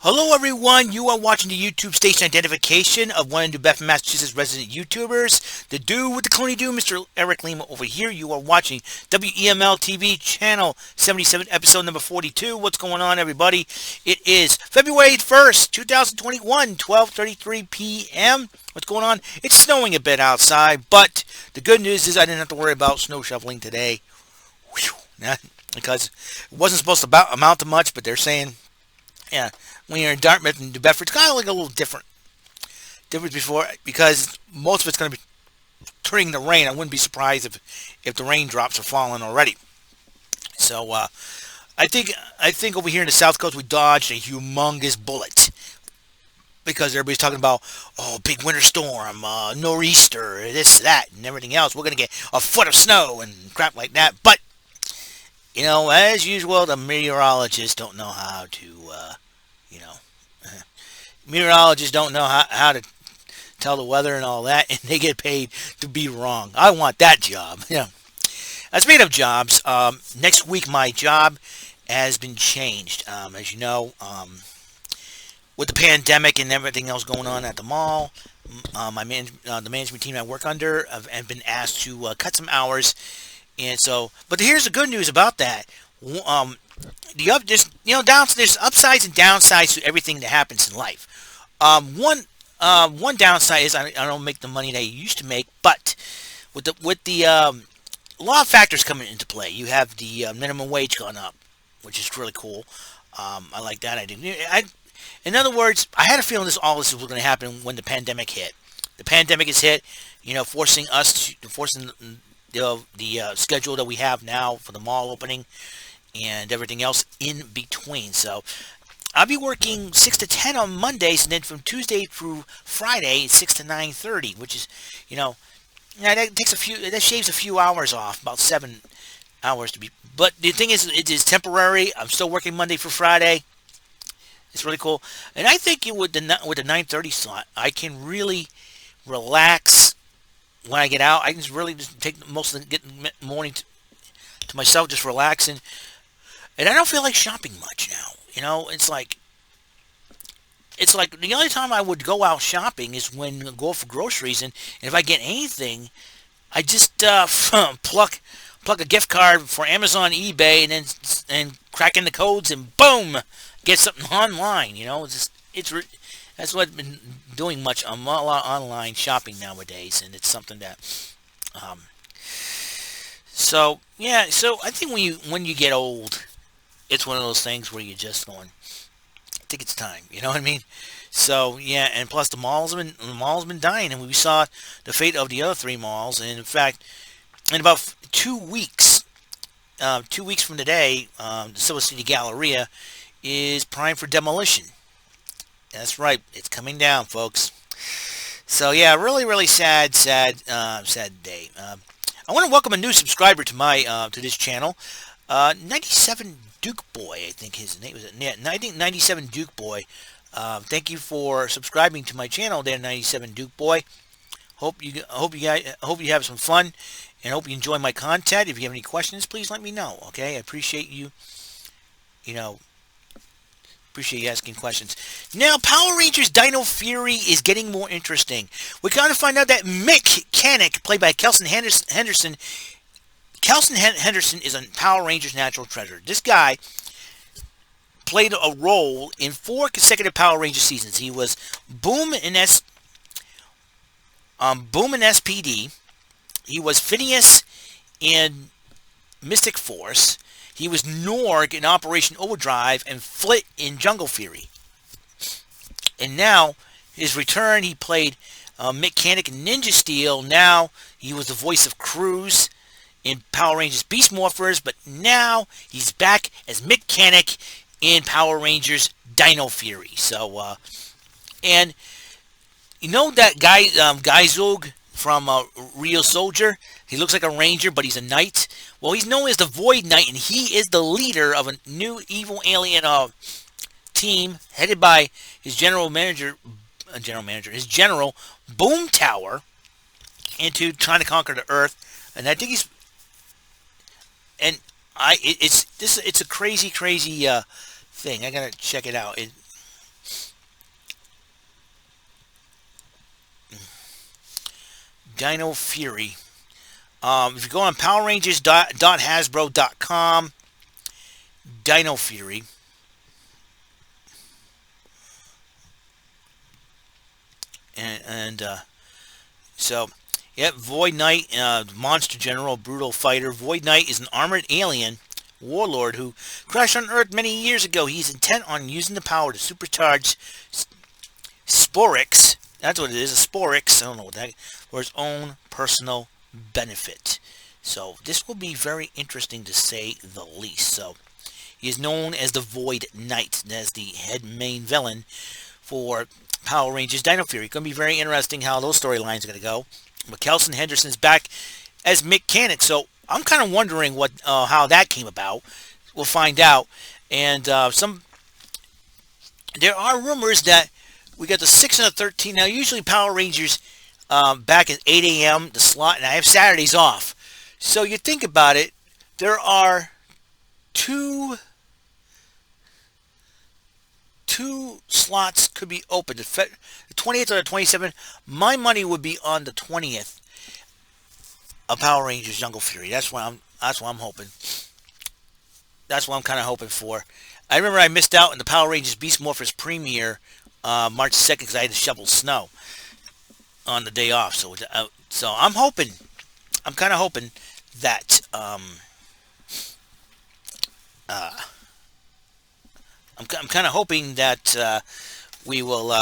Hello everyone, you are watching the YouTube station identification of one of New Bedford, Massachusetts resident YouTubers, the dude with the cloney dude, Mr. Eric Lima over here. You are watching WEML-TV channel 77, episode number 42. What's going on, everybody? It is February 1st, 2021, 12:33 p.m. What's going on? It's snowing a bit outside, but the good news is I didn't have to worry about snow shoveling today. Whew, because it wasn't supposed to amount to much, but they're saying, yeah, when you're in Dartmouth and New Bedford, it's kind of like a little different before, because most of it's going to be turning to rain. I wouldn't be surprised if the raindrops are falling already. So I think over here in the South Coast we dodged a humongous bullet, because everybody's talking about, oh, big winter storm, nor'easter, this, that, and everything else. We're going to get a foot of snow and crap like that. But you know, as usual, the meteorologists don't know how to, meteorologists don't know how to tell the weather and all that, and they get paid to be wrong. I want that job. Yeah. Speaking of jobs, next week my job has been changed. As you know, with the pandemic and everything else going on at the mall, the management team I work under have been asked to cut some hours. And so, but here's the good news about that. There's upsides and downsides to everything that happens in life. One downside is I don't make the money that I used to make, but with the a lot of factors coming into play. You have the minimum wage going up, which is really cool. I like that. In other words, I had a feeling all this was going to happen when the pandemic hit. The pandemic has hit, forcing the schedule that we have now for the mall opening and everything else in between. So I'll be working 6 to 10 on Mondays, and then from Tuesday through Friday, 6 to 9:30, which is, that shaves a few hours off, about 7 hours to be. But the thing is, it is temporary. I'm still working Monday through Friday. It's really cool, and I think with the 9:30 slot, I can really relax. When I get out, I can really just take most of the morning to myself, just relaxing. And I don't feel like shopping much now. It's like the only time I would go out shopping is when I go for groceries, and if I get anything, I just pluck a gift card for Amazon, eBay, and crack in the codes, and boom, get something online. That's what I've been doing a lot of online shopping nowadays, and it's something that, so I think when you get old, it's one of those things where you're just going, I think it's time, you know what I mean? So yeah, and plus the mall's been dying, and we saw the fate of the other 3 malls, and in fact, in about 2 weeks, 2 weeks from today, the Silver City Galleria is primed for demolition. That's right. It's coming down, folks. So yeah, really, really sad day. I want to welcome a new subscriber to this channel. 97 Duke Boy, I think his name was. Yeah, I think 97 Duke Boy. Thank you for subscribing to my channel, there, 97 Duke Boy. Hope you have some fun, and hope you enjoy my content. If you have any questions, please let me know. Okay, I appreciate you. Appreciate you asking questions. Now, Power Rangers Dino Fury is getting more interesting. We're going to find out that McIntyre, played by Kelson Henderson. Kelson Henderson is a Power Rangers natural treasure. This guy played a role in 4 consecutive Power Rangers seasons. He was Boom in SPD. He was Phineas in Mystic Force. He was Norg in Operation Overdrive and Flit in Jungle Fury. And now, his return, he played Mechanic in Ninja Steel. Now, he was the voice of Cruz in Power Rangers Beast Morphers. But now, he's back as Mechanic in Power Rangers Dino Fury. So, and you know that guy, Geizog from Real Soldier? He looks like a ranger, but he's a knight. Well, he's known as the Void Knight, and he is the leader of a new evil alien team headed by his general, Boom Tower, into trying to conquer the Earth. And I think it's a crazy thing. I gotta check it out. Dino Fury. If you go on PowerRangers.hasbro.com, Dino Fury. So, yep, Void Knight, Monster General, Brutal Fighter. Void Knight is an armored alien warlord who crashed on Earth many years ago. He's intent on using the power to supercharge Sporix. That's what it is, a Sporix. I don't know what that is. For his own personal benefit. So, this will be very interesting to say the least. So, he is known as the Void Knight, as the head main villain for Power Rangers Dino Fury. Going to be very interesting how those storylines are going to go. But Kelson Henderson's back as mechanic, so I'm kind of wondering what how that came about. We'll find out. And there are rumors that we got the 6 and the 13. Now, usually Power Rangers back at 8 a.m. the slot, and I have Saturdays off. So you think about it, there are two slots could be open. The 20th or the 27th. My money would be on the 20th of Power Rangers Jungle Fury. That's what I'm hoping. That's what I'm kind of hoping for. I remember I missed out on the Power Rangers Beast Morphers premiere March 2nd because I had to shovel snow on the day off. So I'm hoping. I'm kind of hoping that I'm kind of hoping that we will.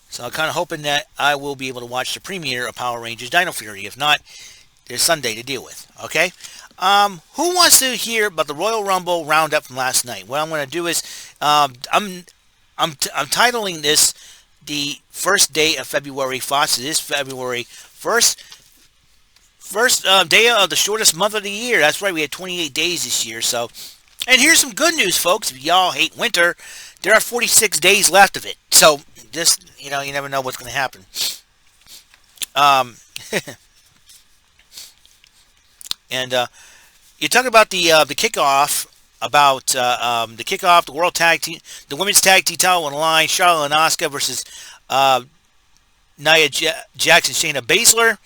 So I'm kind of hoping that I will be able to watch the premiere of Power Rangers Dino Fury. If not, there's Sunday to deal with. Okay. Who wants to hear about the Royal Rumble roundup from last night? What I'm going to do is, I'm titling this the first day of February. Fox, it is February 1st. First day of the shortest month of the year. That's right. We had 28 days this year. So. And here's some good news, folks. If y'all hate winter, there are 46 days left of it. So, just, you never know what's going to happen. And you talk about the kickoff, the World Tag Team, the Women's Tag Team title on the line, Charlotte and Asuka versus Nia Jax and Shayna Baszler.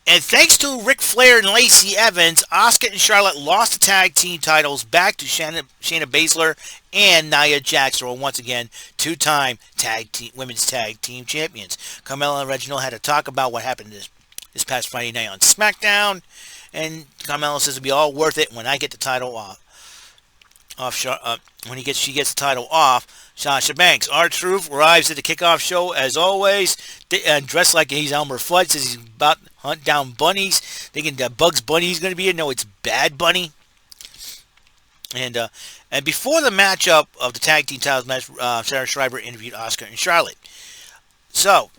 And thanks to Ric Flair and Lacey Evans, Asuka and Charlotte lost the tag team titles back to Shayna Baszler and Nia Jax, who are once again two-time women's tag team champions. Carmella and Reginald had to talk about what happened this past Friday night on SmackDown, and Carmella says it'll be all worth it when I get the title off. When she gets the title off. Sasha Banks, R-Truth arrives at the kickoff show as always, dressed like he's Elmer Fudd, says he's about to hunt down bunnies, thinking that Bugs Bunny is going to be here. No, it's Bad Bunny. And before the matchup of the tag team titles match, Sarah Schreiber interviewed Asuka and Charlotte. So,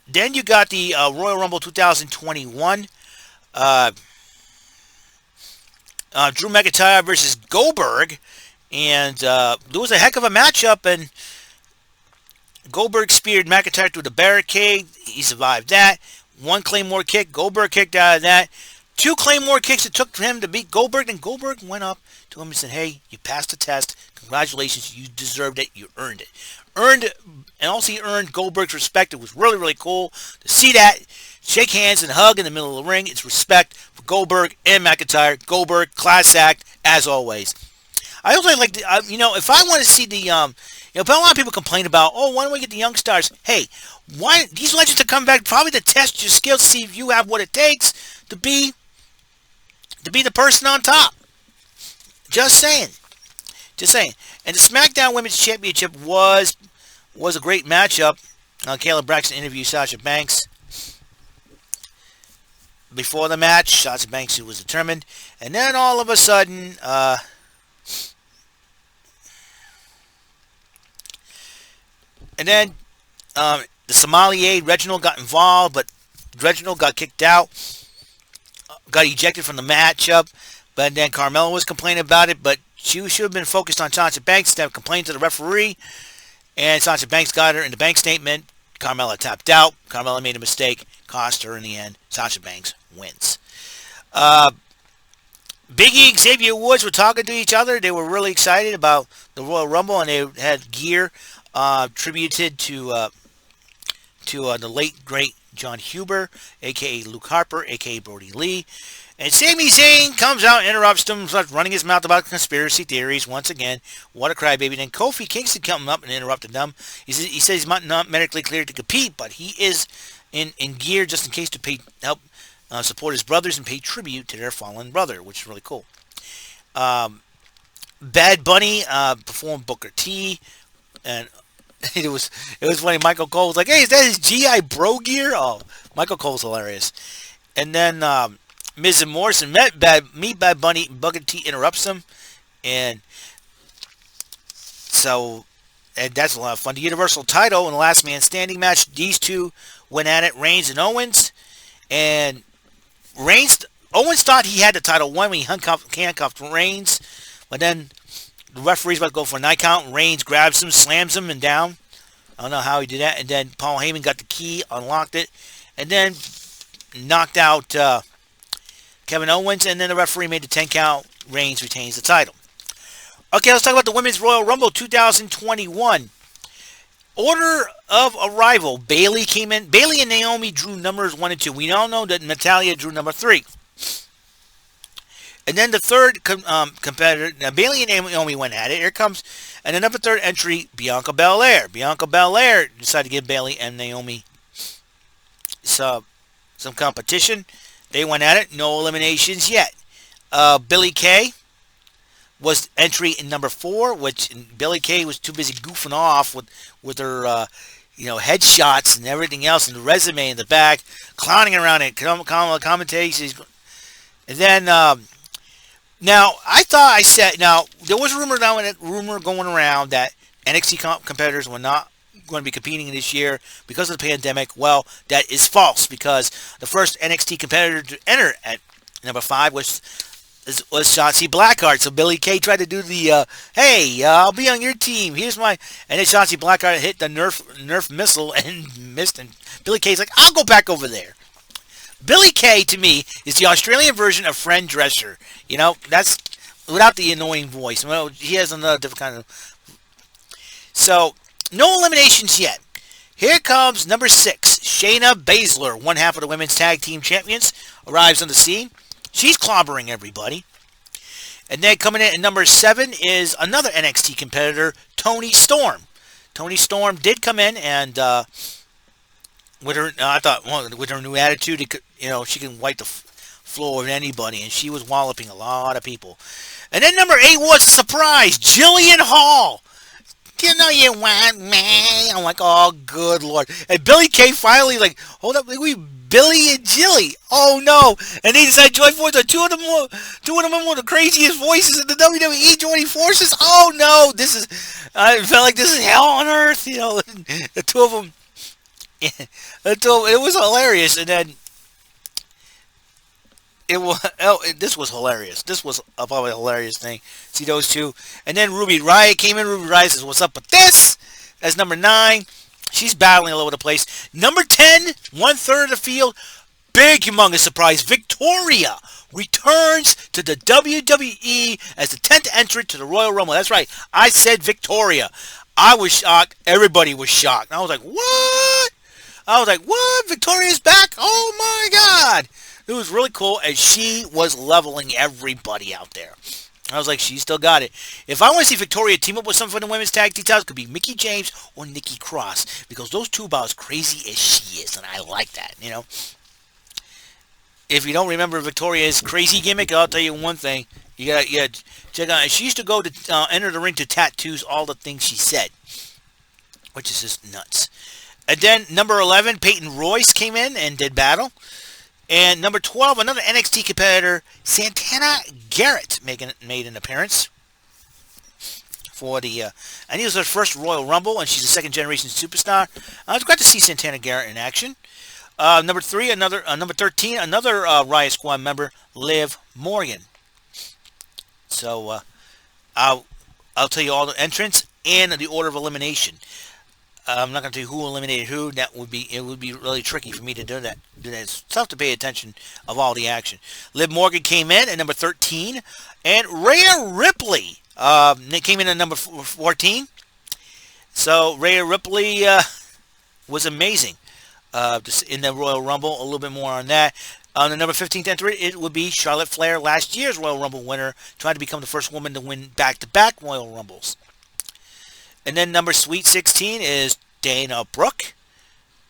then you got the Royal Rumble 2021. Drew McIntyre versus Goldberg, and there was a heck of a matchup, and Goldberg speared McIntyre through the barricade. He survived that. One Claymore kick, Goldberg kicked out of that. Two Claymore kicks it took for him to beat Goldberg, and Goldberg went up to him and said, hey, you passed the test. Congratulations, you deserved it. You earned it. And also he earned Goldberg's respect. It was really, really cool to see that. Shake hands and hug in the middle of the ring. It's respect for Goldberg and McIntyre. Goldberg, class act, as always. I also like, if I want to see the, but a lot of people complain about, why don't we get the young stars? Hey, why these legends are coming back probably to test your skills, to see if you have what it takes to be the person on top. Just saying. And the SmackDown Women's Championship was a great matchup. Kayla Braxton interviewed Sasha Banks. Before the match, Sasha Banks was determined. And then all of a sudden, the sommelier, Reginald, got involved, but Reginald got kicked out, got ejected from the matchup. But then Carmella was complaining about it, but she should have been focused on Sasha Banks instead of complaining to the referee. And Sasha Banks got her in the bank statement. Carmella tapped out. Carmella made a mistake. Cost her in the end. Sasha Banks wins. Big E and Xavier Woods were talking to each other. They were really excited about the Royal Rumble, and they had gear tributed to the late great John Huber, aka Luke Harper, aka Brody Lee. And Sami Zayn comes out and interrupts them, starts running his mouth about conspiracy theories once again. What a crybaby. Then Kofi Kingston coming up and interrupted them. He says he's not medically cleared to compete, but he is in gear just in case to help support his brothers and pay tribute to their fallen brother, which is really cool. Bad Bunny performed Booker T, and it was funny. Michael Cole was like, "Hey, is that his GI Bro gear?" Oh, Michael Cole's hilarious. And then Miz and Morrison meet Bad Bunny. Booker T interrupts him, and that's a lot of fun. The Universal title in the Last Man Standing match. These two went at it, Reigns and Owens, and Owens thought he had the title when he handcuffed Reigns, but then the referee's about to go for a 9 count. Reigns grabs him, slams him, and down. I don't know how he did that. And then Paul Heyman got the key, unlocked it, and then knocked out Kevin Owens, and then the referee made the 10 count. Reigns retains the title. Okay, let's talk about the Women's Royal Rumble 2021. Order of arrival. Bayley came in. Bayley and Naomi drew numbers 1 and 2. We all know that Natalya drew number 3. And then the third competitor, now Bayley and Naomi went at it. Here comes, and then number 3rd entry, Bianca Belair. Bianca Belair decided to give Bayley and Naomi some competition. They went at it. No eliminations yet. Billie Kay was entry in number 4, which Billie Kay was too busy goofing off with her, headshots and everything else, and the resume in the back, clowning around it, commentating. And then, now there was a rumor going around that NXT competitors were not going to be competing this year because of the pandemic. Well, that is false, because the first NXT competitor to enter at number 5 was Shotzi Blackheart. So Billie Kay tried to do the, hey, I'll be on your team. Here's my... And then Shotzi Blackheart hit the Nerf missile and missed. And Billie Kay's like, I'll go back over there. Billie Kay, to me, is the Australian version of Fran Drescher. That's without the annoying voice. Well, he has another different kind of... So, no eliminations yet. Here comes number 6. Shayna Baszler, one half of the Women's Tag Team Champions, arrives on the scene. She's clobbering everybody. And then coming in at number 7 is another NXT competitor, Toni Storm. Toni Storm did come in, and with her new attitude, she can wipe the floor with anybody, and she was walloping a lot of people. And then number 8 was a surprise, Jillian Hall. You know you want me. I'm like, oh, good Lord. And Billie Kay finally like, hold up, we Billy and Jilly. Oh no! And they decided to join forces. Two of them were the craziest voices in the WWE joining forces. Oh no! I felt like this is hell on earth. The two of them. It was hilarious, and then this was hilarious. This was probably a hilarious thing. See those two, and then Ruby Riott came in. Ruby Riott says, "What's up with this?" That's number 9. She's battling all over the place. Number 10, 1/3 of the field. Big, humongous surprise. Victoria returns to the WWE as the 10th entrant to the Royal Rumble. That's right. I said Victoria. I was shocked. Everybody was shocked. I was like, what? Victoria's back? Oh, my God. It was really cool, and she was leveling everybody out there. I was like, she still got it. If I want to see Victoria team up with someone from the women's tag team titles, it could be Mickie James or Nikki Cross, because those two are about as crazy as she is, and I like that, If you don't remember Victoria's crazy gimmick, I'll tell you one thing. You gotta check out. She used to go to enter the ring to tattoos all the things she said, which is just nuts. And then number 11, Peyton Royce came in and did battle. And number 12, another NXT competitor, Santana Garrett, made an appearance for the. And he was her first Royal Rumble, and she's a second-generation superstar. I was glad to see Santana Garrett in action. Number 13, another Riot Squad member, Liv Morgan. So I'll tell you all the entrants and the order of elimination. I'm not going to tell you who eliminated who. It would be really tricky for me to do that. It's tough to pay attention of all the action. Liv Morgan came in at number 13, and Rhea Ripley came in at number 14. So Rhea Ripley was amazing in the Royal Rumble. A little bit more on that. On the number 15th entrant, it would be Charlotte Flair, last year's Royal Rumble winner, trying to become the first woman to win back-to-back Royal Rumbles. And then number Sweet 16 is Dana Brooke.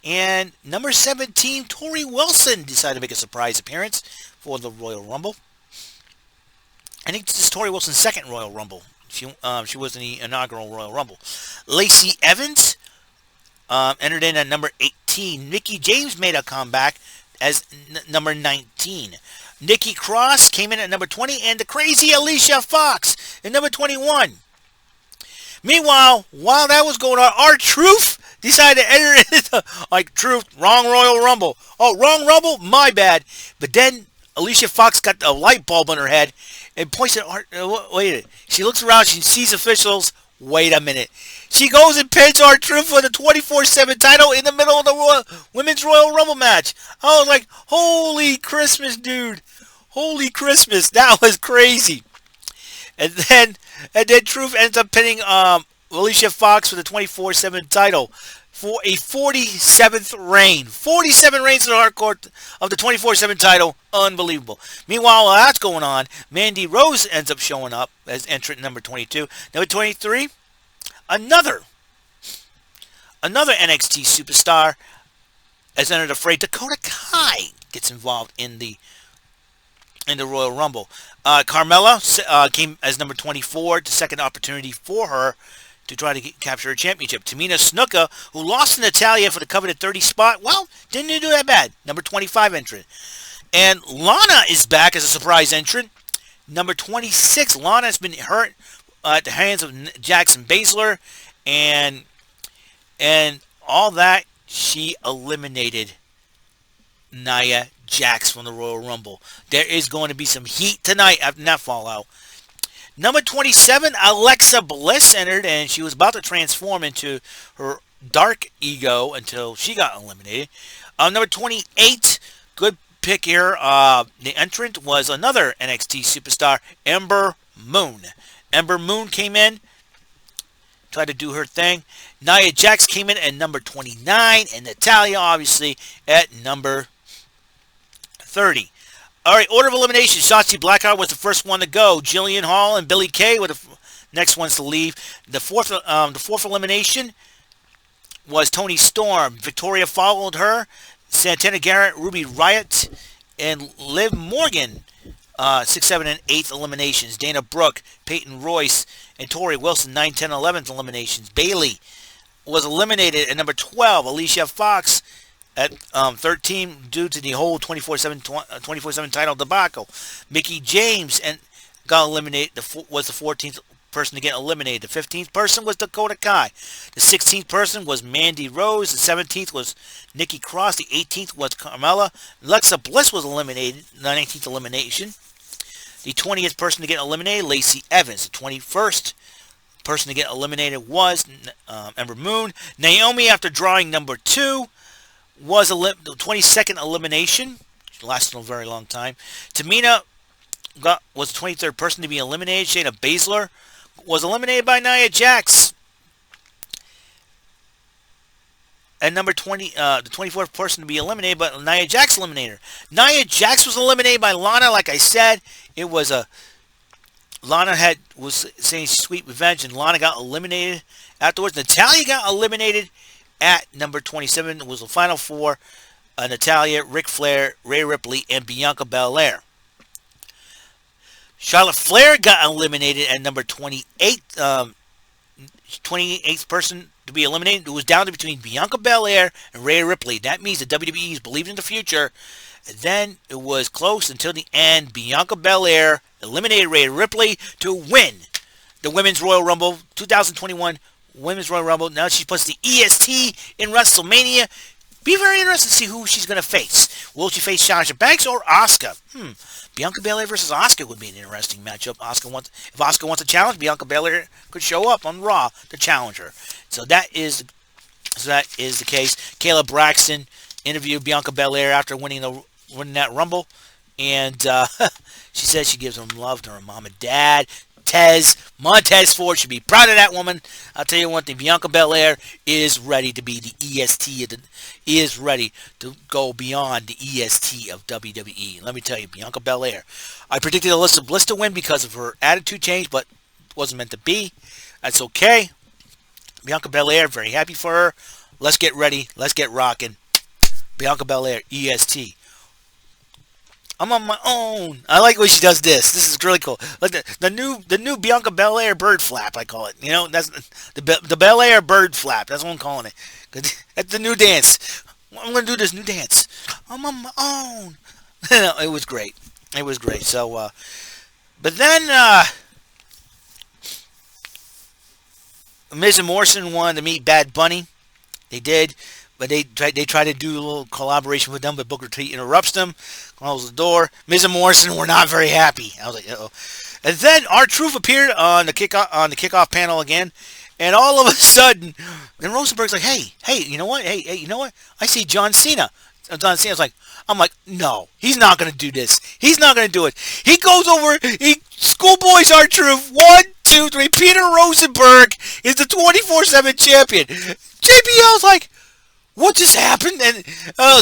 And number 17, Tori Wilson decided to make a surprise appearance for the Royal Rumble. I think this is Tori Wilson's second Royal Rumble. She was in the inaugural Royal Rumble. Lacey Evans entered in at number 18. Mickie James made a comeback as number 19. Nikki Cross came in at number 20. And the crazy Alicia Fox at number 21. Meanwhile, while that was going on, R-Truth decided to enter into, like, Truth, wrong Royal Rumble. Oh, wrong Rumble? My bad. But then Alicia Fox got a light bulb on her head and points at wait a minute. She looks around, she sees officials. Wait a minute. She goes and pins R-Truth for the 24/7 title in the middle of the Women's Royal Rumble match. I was like, holy Christmas, dude. Holy Christmas. That was crazy. And then Truth ends up pinning Alicia Fox for the 24/7 title for a 47th reign. 47 reigns in the hardcore of the 24/7 title. Unbelievable. Meanwhile, while that's going on, Mandy Rose ends up showing up as entrant number 22. Number 23, another NXT superstar as entered the fray. Dakota Kai gets involved in the Royal Rumble. Carmella came as number 24, the second opportunity for her to try to capture a championship. Tamina Snuka, who lost to Natalya for the coveted 30 spot, well, didn't do that bad. Number 25 entrant. And Lana is back as a surprise entrant. Number 26, Lana has been hurt at the hands of Jackson Baszler, and all that, she eliminated Nia Jax from the Royal Rumble. There is going to be some heat tonight after that fallout. Number 27, Alexa Bliss entered, and she was about to transform into her dark ego until she got eliminated. Number 28, good pick here. The entrant was another NXT superstar, Ember Moon. Ember Moon came in, tried to do her thing. Nia Jax came in at number 29, and Natalya, obviously, at number 30. All right, order of elimination. Shotzi Blackheart was the first one to go. Jillian Hall and Billie Kay were the next ones to leave. The fourth elimination was Toni Storm. Victoria followed her. Santana Garrett, Ruby Riott, and Liv Morgan. 6th, 7th, and 8th eliminations. Dana Brooke, Peyton Royce, and Tori Wilson, 9th, 10th, 11th eliminations. Bayley was eliminated at number 12. Alicia Fox at 13 due to the whole 24/7 title debacle. Mickie James got eliminated. Was the 14th person to get eliminated. The 15th person was Dakota Kai. The 16th person was Mandy Rose. The 17th was Nikki Cross. The 18th was Carmella. Alexa Bliss was eliminated. The 19th elimination. The 20th person to get eliminated, Lacey Evans. The 21st person to get eliminated was Ember Moon. Naomi, after drawing number 2, was the 22nd elimination. It lasted a very long time. Tamina was the 23rd person to be eliminated. Shayna Baszler was eliminated by Nia Jax. And number 20, the 24th person to be eliminated, but Nia Jax eliminated her. Nia Jax was eliminated by Lana. Like I said, it was Lana was saying sweet revenge, and Lana got eliminated afterwards. Natalya got eliminated at number 27. It was the final four: Natalya, Ric Flair, Rhea Ripley, and Bianca Belair. Charlotte Flair got eliminated at number 28. 28th person to be eliminated. It was down to between Bianca Belair and Rhea Ripley. That means the WWE is believing in the future. And then it was close until the end. Bianca Belair eliminated Rhea Ripley to win the Women's Royal Rumble 2021 Women's Royal Rumble. Now she puts the EST in WrestleMania. Be very interested to see who she's going to face. Will she face Sasha Banks or Asuka? Bianca Belair versus Asuka would be an interesting matchup. If Asuka wants a challenge, Bianca Belair could show up on Raw to challenge her. So that is So that is the case. Kayla Braxton interviewed Bianca Belair after winning that Rumble, and she says she gives them love to her mom and dad. Montez Ford should be proud of that woman. I'll tell you one thing: Bianca Belair is ready to be the EST. Is ready to go beyond the EST of WWE. Let me tell you, Bianca Belair. I predicted Alyssa Bliss to win because of her attitude change, but it wasn't meant to be. That's okay. Bianca Belair, very happy for her. Let's get ready. Let's get rocking. Bianca Belair, EST. I'm on my own. I like when she does this. This is really cool. Like the new Bianca Belair bird flap, I call it. You know, that's the Belair bird flap. That's what I'm calling it. That's the new dance. I'm gonna do this new dance. I'm on my own. It was great. It was great. So, but then Miz and Morrison wanted to meet Bad Bunny. They did, but they tried to do a little collaboration with them, but Booker T interrupts them, closes the door. Miz and Morrison were not very happy. I was like, uh-oh. And then R-Truth appeared on the kickoff panel again, and all of a sudden, then Rosenberg's like, hey, you know what? Hey, you know what? I see John Cena. John Cena's like, I'm like, no, he's not going to do this. He's not going to do it. He goes over, he schoolboys R-Truth. 1, 2, 3. Peter Rosenberg is the 24/7 champion. JBL's like, what just happened? And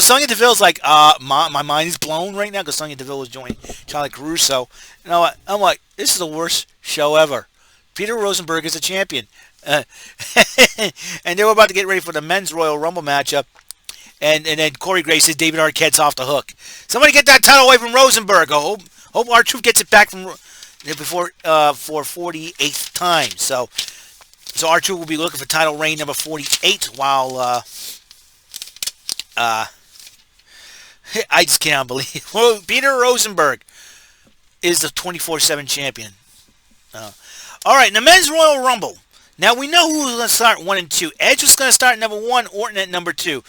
Sonya Deville's like, my mind is blown right now because Sonya Deville was joining Charlie Caruso. You know what? I'm like, this is the worst show ever. Peter Rosenberg is a champion. And they were about to get ready for the men's Royal Rumble matchup. And then Corey Graves says David Arquette's off the hook. Somebody get that title away from Rosenberg. I hope R-Truth gets it back from before for 48th time. So R-Truth will be looking for title reign number 48 while I just cannot believe Peter Rosenberg is the 24/7 champion. All right, in the men's Royal Rumble. Now we know who's going to start 1 and 2. Edge was going to start at number 1, Orton at number 2.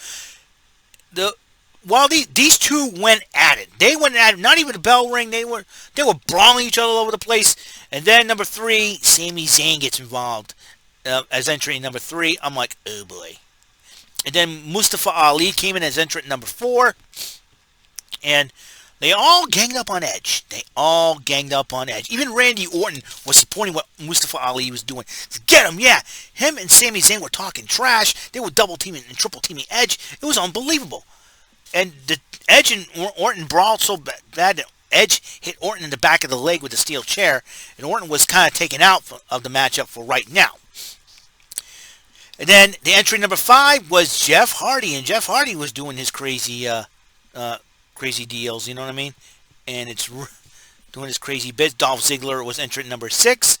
While these two went at it, not even the bell ring. They were brawling each other all over the place. And then number 3, Sami Zayn gets involved as entry number 3. I'm like, oh boy. And then Mustafa Ali came in as entrant number 4. And they all ganged up on Edge. Even Randy Orton was supporting what Mustafa Ali was doing. Get him, yeah. Him and Sami Zayn were talking trash. They were double teaming and triple teaming Edge. It was unbelievable. And the Edge and Orton brawled so bad that Edge hit Orton in the back of the leg with a steel chair. And Orton was kind of taken out of the matchup for right now. And then the entry number 5 was Jeff Hardy. And Jeff Hardy was doing his crazy deals, you know what I mean? And it's doing his crazy bits. Dolph Ziggler was entrant number 6.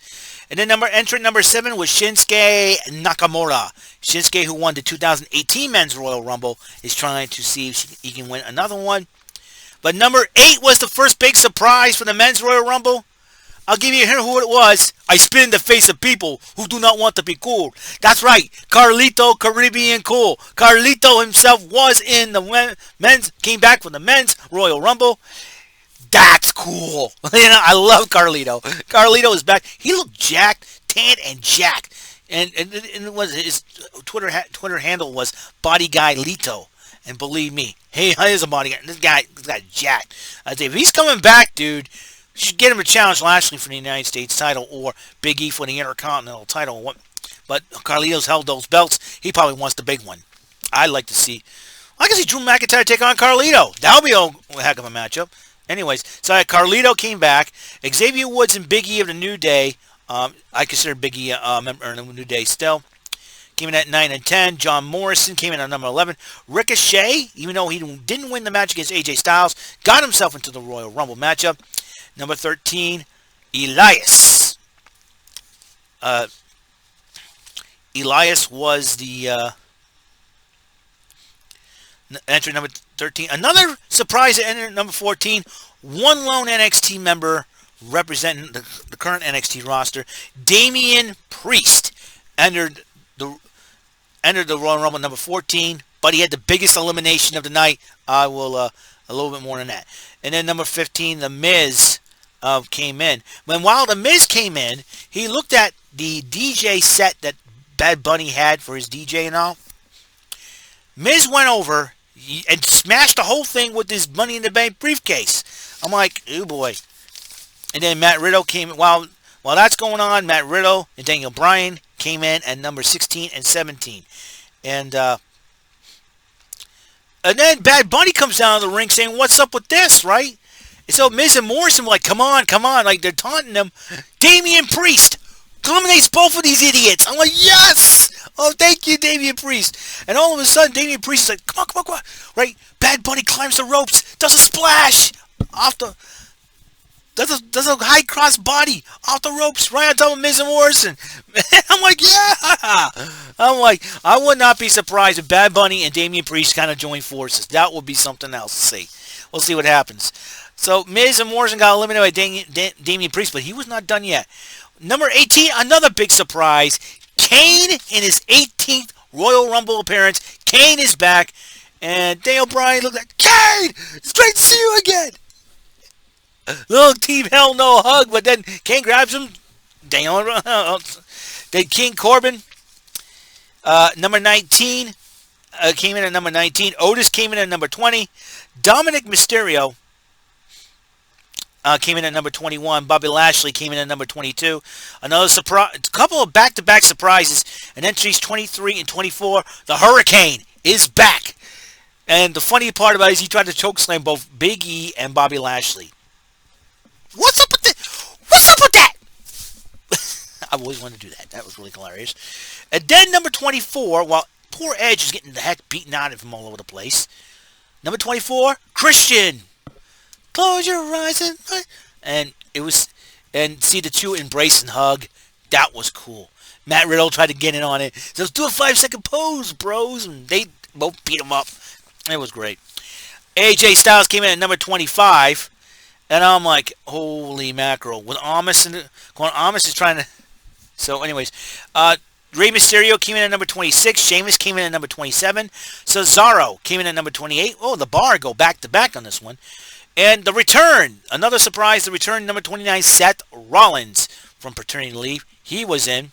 And then entrant number 7 was Shinsuke Nakamura. Shinsuke, who won the 2018 Men's Royal Rumble, is trying to see if he can win another one. But number 8 was the first big surprise for the Men's Royal Rumble. I'll give you here who it was. I spit in the face of people who do not want to be cool. That's right, Carlito Caribbean Cool. Carlito himself was in the came back from the Men's Royal Rumble. That's cool. You know, I love Carlito. Carlito is back. He looked jacked, tanned, and jacked. And it was his Twitter handle was Body Guy Lito. And believe me, hey, here's a body guy. This guy jacked. I say if he's coming back, dude. You should get him a challenge Lashley for the United States title or Big E for the Intercontinental title. But Carlito's held those belts. He probably wants the big one. I can see Drew McIntyre take on Carlito. That would be a heck of a matchup. Anyways, so Carlito came back. Xavier Woods and Big E of the New Day. I consider Big E a member of the New Day still. Came in at 9 and 10. John Morrison came in at number 11. Ricochet, even though he didn't win the match against AJ Styles, got himself into the Royal Rumble matchup. Number 13, Elias. Elias was the entry number 13. Another surprise at entry number 14. One lone NXT member representing the current NXT roster. Damian Priest entered the Royal Rumble number 14, but he had the biggest elimination of the night. I will a little bit more than that. And then number 15, The Miz. Came in. But while The Miz came in, he looked at the DJ set that Bad Bunny had for his DJ and all. Miz went over and smashed the whole thing with his Money in the Bank briefcase. I'm like, oh boy. And then Matt Riddle came, while that's going on, Matt Riddle and Daniel Bryan came in at number 16 and 17. And then Bad Bunny comes down to the ring saying, what's up with this, right? And so Miz and Morrison were like, come on, like they're taunting them. Damian Priest eliminates both of these idiots. I'm like, yes! Oh, thank you, Damian Priest. And all of a sudden, Damian Priest is like, come on. Right? Bad Bunny climbs the ropes, does a splash off the... Does a high cross body off the ropes right on top of Miz and Morrison. I'm like, yeah! I'm like, I would not be surprised if Bad Bunny and Damian Priest kind of join forces. That would be something else to see. We'll see what happens. So, Miz and Morrison got eliminated by Damian Priest, but he was not done yet. Number 18, another big surprise. Kane in his 18th Royal Rumble appearance. Kane is back. And Daniel Bryan looked like, Kane! It's great to see you again! Little Team Hell No hug, but then Kane grabs him. Then King Corbin, number 19, came in at number 19. Otis came in at number 20. Dominic Mysterio came in at number 21. Bobby Lashley came in at number 22. Another surprise, a couple of back-to-back surprises. And entries 23 and 24. The Hurricane is back. And the funny part about it is he tried to chokeslam both Big E and Bobby Lashley. What's up with that? What's up with that? I've always wanted to do that. That was really hilarious. And then number 24, while poor Edge is getting the heck beaten out of him all over the place. Number 24, Christian. Close your eyes and it was, and see the two embrace and hug. That was cool. Matt Riddle tried to get in on it. So let's do a 5-second pose, bros. And they both beat him up. It was great. AJ Styles came in at number 25. And I'm like, holy mackerel. With Amos and Amos is trying to... So anyways, Rey Mysterio came in at number 26. Sheamus came in at number 27. Cesaro came in at number 28. Oh, the bar go back-to-back on this one. And the return, another surprise, the return, number 29, Seth Rollins from paternity leave. He was in.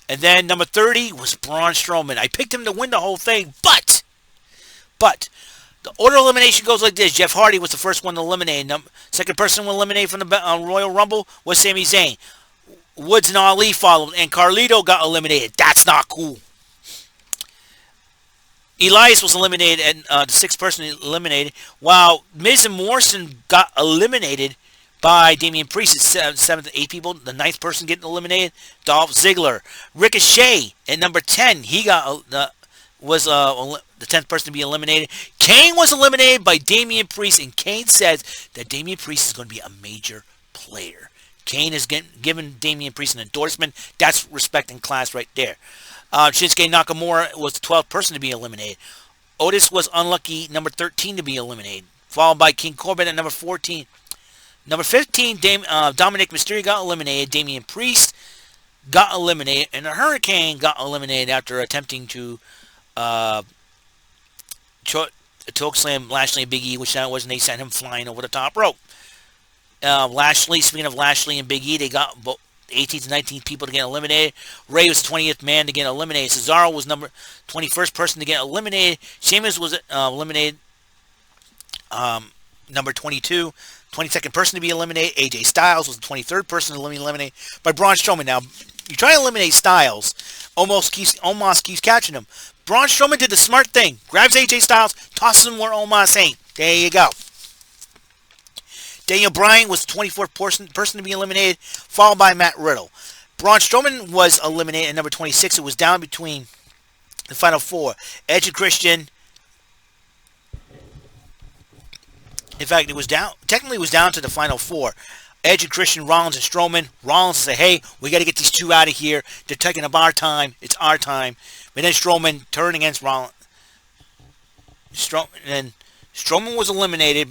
And then number 30 was Braun Strowman. I picked him to win the whole thing, but the order elimination goes like this. Jeff Hardy was the first one to eliminate. Second person to eliminate from the Royal Rumble was Sami Zayn. Woods and Ali followed, and Carlito got eliminated. That's not cool. Elias was eliminated, and the sixth person eliminated, while Miz and Morrison got eliminated by Damian Priest. It's 7 to 8 people. The ninth person getting eliminated, Dolph Ziggler. Ricochet at number 10. He got was the 10th person to be eliminated. Kane was eliminated by Damian Priest, and Kane says that Damian Priest is going to be a major player. Kane is giving Damian Priest an endorsement. That's respect and class right there. Shinsuke Nakamura was the 12th person to be eliminated. Otis was unlucky, number 13 to be eliminated, followed by King Corbin at number 14. Number 15, Dominic Mysterio got eliminated. Damian Priest got eliminated, and the Hurricane got eliminated after attempting to chokeslam Lashley and Big E, which that wasn't. They sent him flying over the top rope. Lashley, speaking of Lashley and Big E, they got both 18th and 19th people to get eliminated. Ray was 20th man to get eliminated. Cesaro was number 21st person to get eliminated. Sheamus was eliminated. Number 22, 22nd person to be eliminated. AJ Styles was the 23rd person to be eliminated by Braun Strowman. Now, you try to eliminate Styles, Omos keeps catching him. Braun Strowman did the smart thing. Grabs AJ Styles, tosses him where Omos ain't. There you go. Daniel Bryan was the 24th person to be eliminated, followed by Matt Riddle. Braun Strowman was eliminated at number 26. It was down between the final four. Edge and Christian. In fact, it was down. Technically, it was down to the final four. Edge and Christian, Rollins and Strowman. Rollins said, "Hey, we got to get these two out of here. They're taking up our time. It's our time." But then Strowman turned against Rollins. Strowman was eliminated,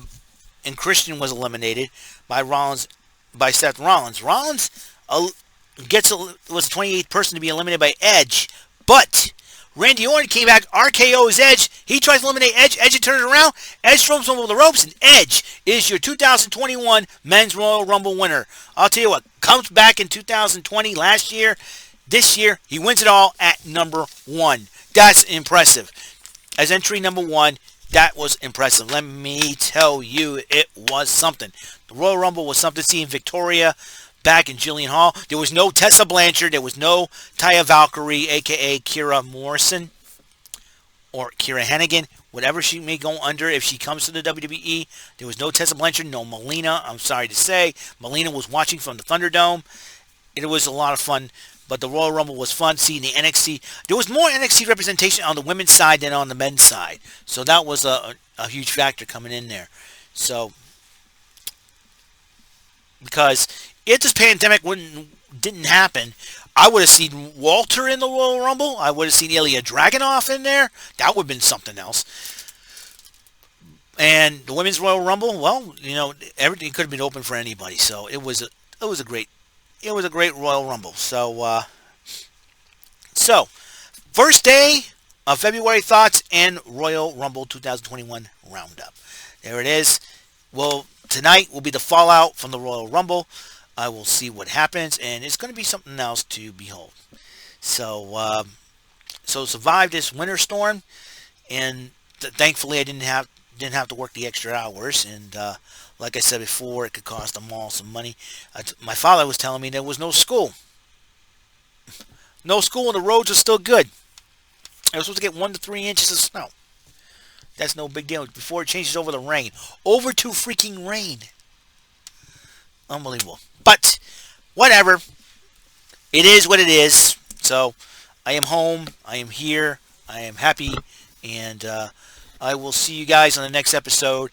and Christian was eliminated by Seth Rollins. Rollins was the 28th person to be eliminated by Edge, but Randy Orton came back, RKO's Edge. He tries to eliminate Edge. Edge turns around. Edge throws him over the ropes, and Edge is your 2021 Men's Royal Rumble winner. I'll tell you what, comes back in 2020 last year. This year, he wins it all at number 1. That's impressive. as entry number 1. That was impressive. Let me tell you, it was something. The Royal Rumble was something. Seeing Victoria back in Jillian Hall. There was no Tessa Blanchard. There was no Taya Valkyrie, a.k.a. Kira Morrison, or Kira Hannigan, whatever she may go under if she comes to the WWE. There was no Tessa Blanchard, no Melina. I'm sorry to say. Melina was watching from the Thunderdome. It was a lot of fun. But the Royal Rumble was fun. Seeing the NXT. There was more NXT representation on the women's side than on the men's side. So that was a huge factor coming in there. So, because if this pandemic didn't happen, I would have seen Walter in the Royal Rumble. I would have seen Ilya Dragunov in there. That would have been something else. And the Women's Royal Rumble, well, you know, everything could have been open for anybody. So it was a great Royal Rumble. So first day of February thoughts and Royal Rumble 2021 roundup. There it is. Well, tonight will be the fallout from the Royal Rumble. I will see what happens, and it's going to be something else to behold. So, survived this winter storm, and thankfully I didn't have to work the extra hours. And like I said before, it could cost them all some money. My father was telling me there was no school. No school, and the roads are still good. I was supposed to get 1 to 3 inches of snow. That's no big deal. Before it changes over to rain. Over to freaking rain. Unbelievable. But, whatever. It is what it is. So, I am home. I am here. I am happy. And I will see you guys on the next episode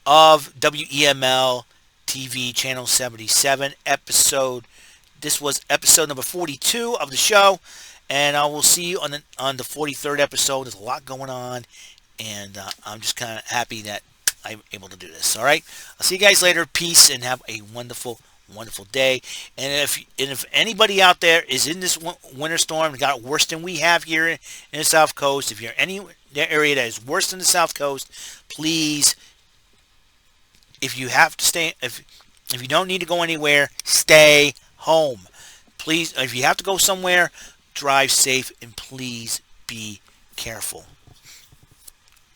of WEML-TV Channel 77 episode. This was episode number 42 of the show. And I will see you on the 43rd episode. There's a lot going on. And I'm just kind of happy that I'm able to do this. All right. I'll see you guys later. Peace and have a wonderful, wonderful day. And if anybody out there is in this winter storm, got it worse than we have here in the South Coast, if you're any area that is worse than the South Coast, please, if you have to stay, if you don't need to go anywhere, stay home. Please, if you have to go somewhere, drive safe and please be careful.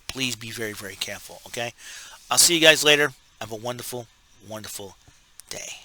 Please be very, very careful, okay? I'll see you guys later. Have a wonderful, wonderful day.